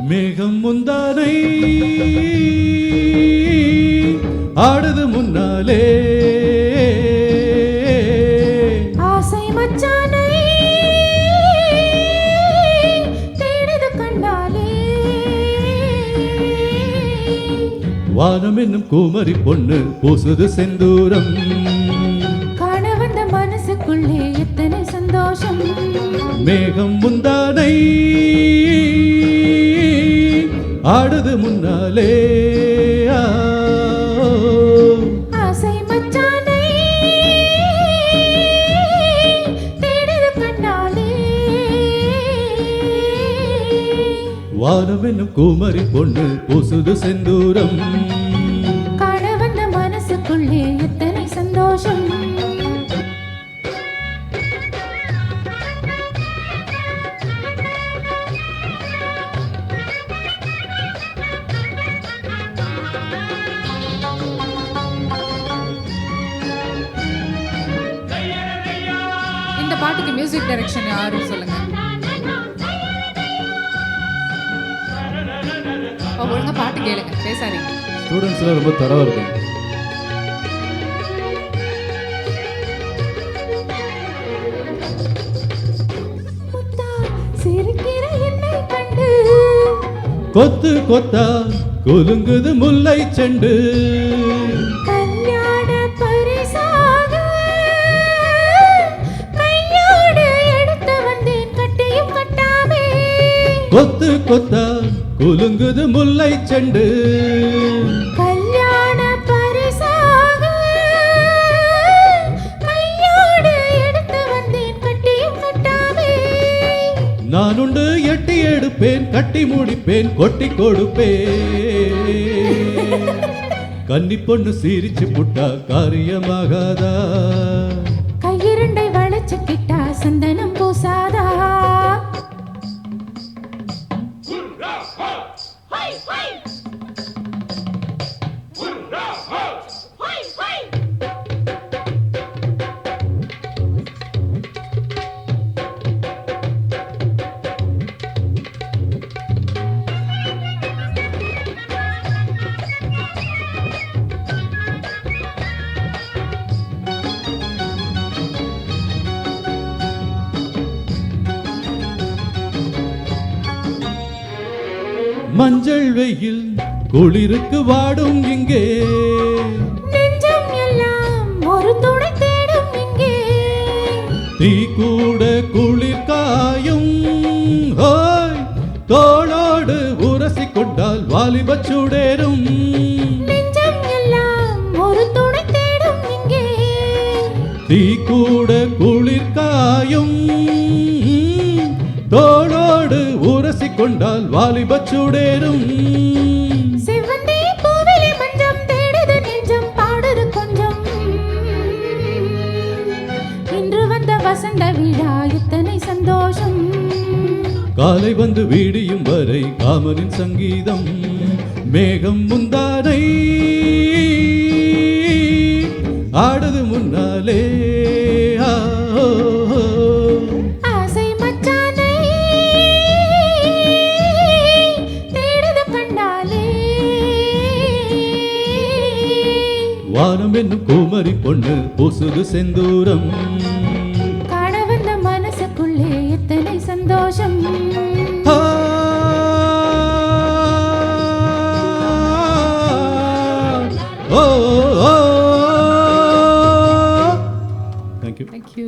மேகம் முந்தானை ஆடுது முன்னாலே ஆசை மச்சானை தேடுது கண்டாலே வானம் என்னும் குமரி பொண்ணு பூசுது செந்தூரம் காண வந்த மனசுக்குள்ளே எத்தனை சந்தோஷம் மேகம் முந்தானை ஆடுது முன்னாலே ஆசை மச்சானை தேடுது கண்டாலே வானம் என்னும் குமரி பொண்ணு பூசுது செந்தூரம் காண வந்த மனசுக்குள்ளே எத்தனை சந்தோஷம் இந்த பாட்டுக்கு மியூசிக் டைரக்ஷன் யாரும் சொல்லுங்க. ஒழுங்கா பாட்டு கேளுங்க, பேசாதீங்க. ஸ்டூடெண்ட்ஸ்ல ரொம்ப தடவை இருக்கு. சிரிக்கிற என்னை கண்டு கொத்து கொத்தா குலுங்குது முல்லை செண்டு கல்யாண பரிசாக கையோடு எடுத்து வந்தேன் கட்டியும் கட்டாமே கொத்து கொத்தா குலுங்குது முல்லை செண்டு கல்யாண பரிசாக கையோடு எடுத்து வந்தேன் கட்டியும் கட்டாமே நான் உண்டு எட்டி எடுப்பேன் கட்டி முடிப்பேன் கொட்டி கொடுப்பேன் கன்னி பொண்ணு சிரிச்சு புட்டா காரியமாகாதா கையிரண்டை வளைச்சுக்கிட்டா சந்தனம் பூசாதா மஞ்சள் வெயில் குளிருக்கு வாடும் இங்கே நெஞ்சம் எல்லாம் ஒரு துணை தேடும் இங்கே தீ கூட குளிர் காயும் ஹோய் தோளோடு உரசி கொண்டால் வாலிப சுடேரும் நெஞ்சம் எல்லாம் ஒரு துணை தேடும் இங்கே தீ கூட குளிர் காயும் தோளோடு உரசி கொண்டால் வாலிப சுடேரும் செவ்வந்தி பூவிலே மஞ்சம் தேடுது நெஞ்சம் பாடுது கொஞ்சம் இன்று வந்த வசந்த விழா எத்தனை சந்தோஷம் காலை வந்து வீடியும் வரை காமனின் சங்கீதம் மேகம் முந்தானை ஆடுது முன்னாலே ஆசை மச்சானை தேடுது கண்டாலே வானம் என்னும் குமரி பொண்ணு பூசுது செந்தூரம் காண வந்த மனசுக்குள்ளே எத்தனை சந்தோஷம் ஓ தேங்க்யூ தேங்க்யூ